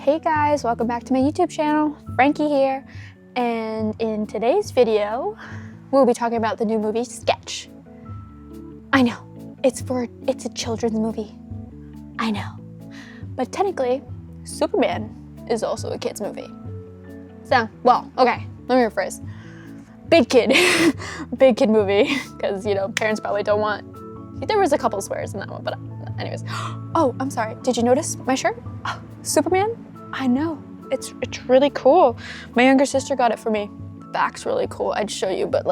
Hey guys, welcome back to my YouTube channel. Frankie here, and in today's video, we'll be talking about the new movie Sketch. I know, it's a children's movie. I know, but technically, Superman is also a kid's movie. So, well, okay, let me rephrase. Big kid movie, because parents probably don't want. There was a couple swears in that one, but anyways. Oh, I'm sorry. Did you notice my shirt? Oh, Superman? I know. It's really cool. My younger sister got it for me. The back's really cool. I'd show you, but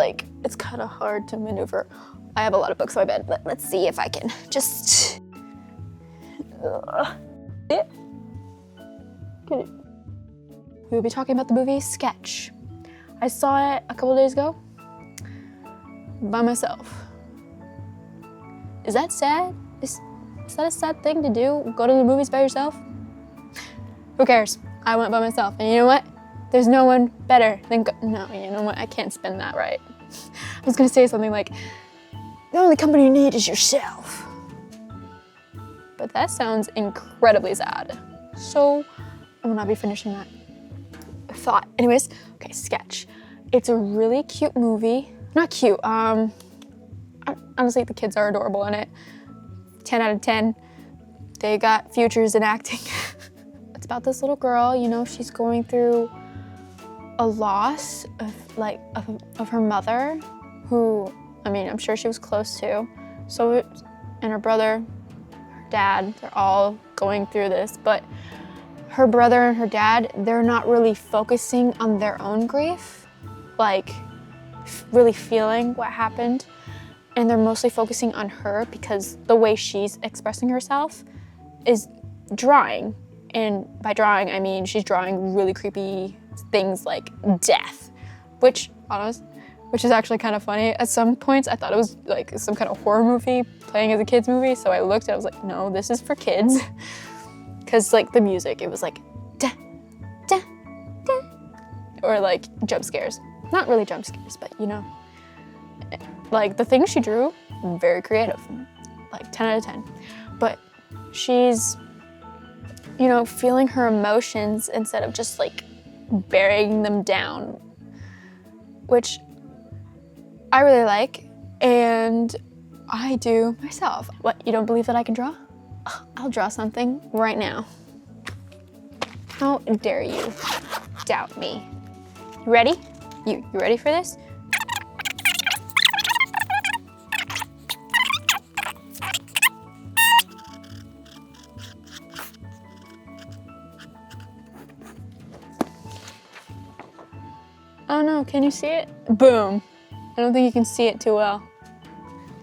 it's kind of hard to maneuver. I have a lot of books on my bed. Let's see if I can just. We'll be talking about the movie Sketch. I saw it a couple days ago by myself. Is that sad? Is that a sad thing to do? Go to the movies by yourself? Who cares? I went by myself. And you know what? There's no one better than no, you know what? I can't spin that right. I was gonna say something like, the only company you need is yourself. But that sounds incredibly sad. So I will not be finishing that thought. Anyways, okay, Sketch. It's a really cute movie. Not cute, honestly, the kids are adorable in it. 10 out of 10. They got futures in acting. It's about this little girl, she's going through a loss of her mother, who, I'm sure she was close to. And her brother, her dad, they're all going through this, but her brother and her dad, they're not really focusing on their own grief, really feeling what happened. And they're mostly focusing on her because the way she's expressing herself is drawing. And by drawing, I mean she's drawing really creepy things like death, which is actually kind of funny. At some points, I thought it was like some kind of horror movie playing as a kid's movie. So I looked and I was like, no, this is for kids. Because the music, it was like, da, da, da, or jump scares. Not really jump scares, but the things she drew, very creative, 10 out of 10. But she's, feeling her emotions instead of just burying them down, which I really like, and I do myself. What, you don't believe that I can draw? I'll draw something right now. How dare you doubt me? You ready? You ready for this? Oh no, can you see it? Boom. I don't think you can see it too well.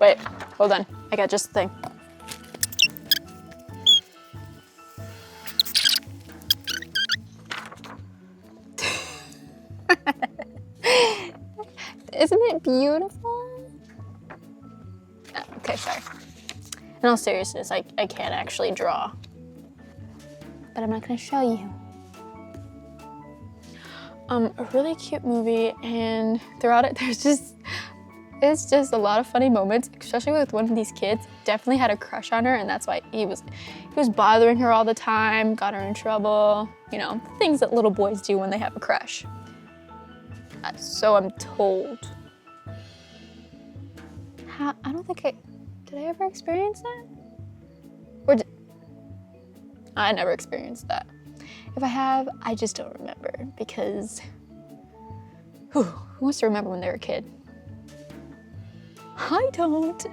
Wait, hold on. I got just the thing. Isn't it beautiful? Oh, okay, sorry. In all seriousness, I can't actually draw. But I'm not gonna show you. A really cute movie, and throughout it, it's just a lot of funny moments, especially with one of these kids. Definitely had a crush on her, and that's why he was bothering her all the time, got her in trouble, things that little boys do when they have a crush. So I'm told. I don't think did I ever experience that? I never experienced that. If I have, I just don't remember, because who wants to remember when they were a kid? I don't.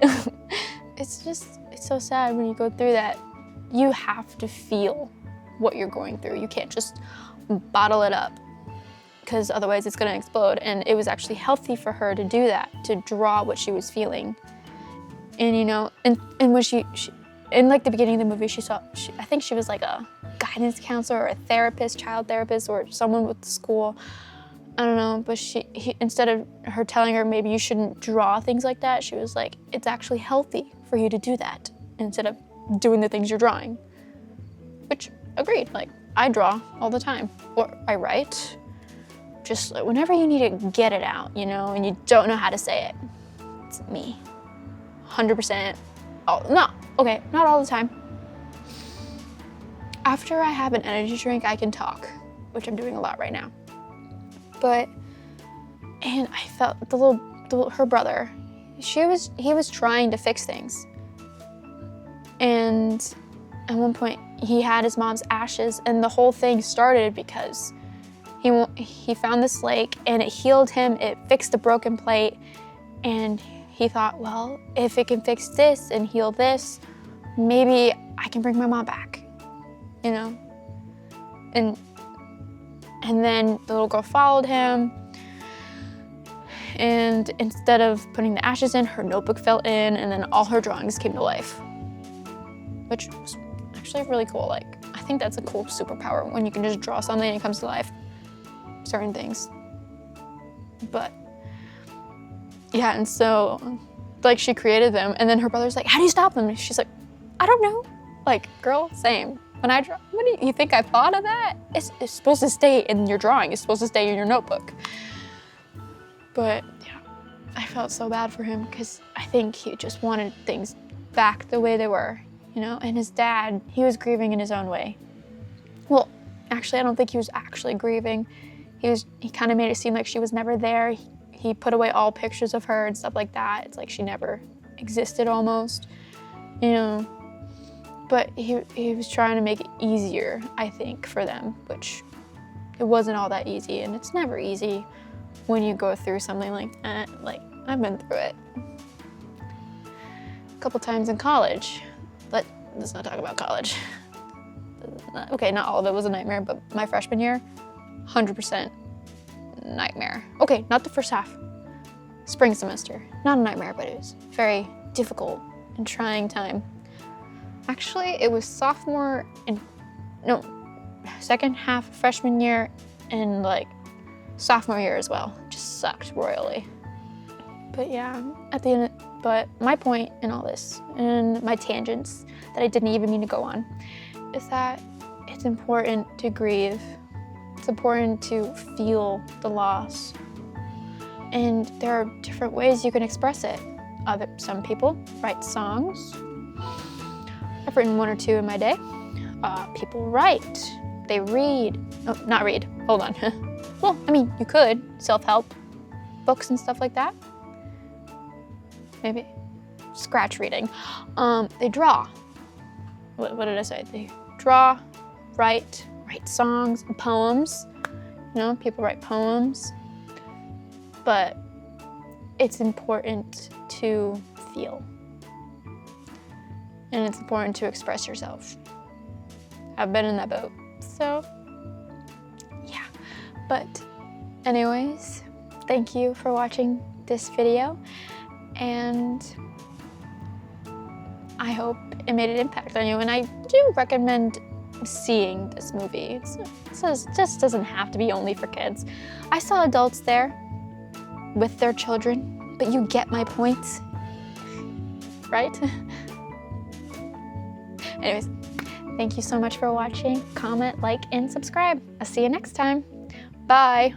It's so sad when you go through that. You have to feel what you're going through. You can't just bottle it up, because otherwise it's gonna explode. And it was actually healthy for her to do that, to draw what she was feeling. And and when she in the beginning of the movie, I think she was a guidance counselor or a therapist, child therapist, or someone with the school. I don't know, but instead of her telling her maybe you shouldn't draw things like that, she was like, it's actually healthy for you to do that instead of doing the things you're drawing. Which, agreed, I draw all the time, or I write. Just whenever you need to get it out, and you don't know how to say it. It's me. 100%. Oh, no, okay, not all the time. after I have an energy drink, I can talk, which I'm doing a lot right now. And I felt her brother, he was trying to fix things. And at one point, he had his mom's ashes, and the whole thing started because he found this lake, and it healed him, it fixed a broken plate, and he thought, well, if it can fix this and heal this, maybe I can bring my mom back, you know? And then the little girl followed him, and instead of putting the ashes in, her notebook fell in, and then all her drawings came to life, which was actually really cool. Like, I think that's a cool superpower when you can just draw something and it comes to life, certain things. But yeah, and so like she created them, and then her brother's like, how do you stop them? And she's like, I don't know. Like, girl, same. When I draw, what do you think I thought of that? It's supposed to stay in your drawing. It's supposed to stay in your notebook. But yeah, I felt so bad for him because I think he just wanted things back the way they were, you know? And his dad, he was grieving in his own way. Well, actually, I don't think he was actually grieving. He kind of made it seem like she was never there. He put away all pictures of her and stuff like that. It's like she never existed almost, you know? But he was trying to make it easier, I think, for them, which it wasn't all that easy, and it's never easy when you go through something like that. Like, I've been through it a couple times in college. Let's not talk about college. Okay, not all of it was a nightmare, but my freshman year, 100% nightmare. Okay, not the first half. Spring semester, not a nightmare, but it was very difficult and trying time. Actually, it was second half of freshman year and like sophomore year as well. Just sucked royally. But yeah, but my point in all this, and my tangents that I didn't even mean to go on, is that it's important to grieve. It's important to feel the loss. And there are different ways you can express it. Some people write songs. I've written one or two in my day. People write, they read. Oh, not read, hold on. Well, I mean, you could, self-help books and stuff like that. Maybe scratch reading. They draw. What did I say? They draw, write songs, poems. You know, people write poems. But it's important to feel. And it's important to express yourself. I've been in that boat, so yeah. But anyways, thank you for watching this video, and I hope it made an impact on you. And I do recommend seeing this movie. It just doesn't have to be only for kids. I saw adults there with their children, but you get my point, right? Anyways, thank you so much for watching. Comment, like, and subscribe. I'll see you next time. Bye.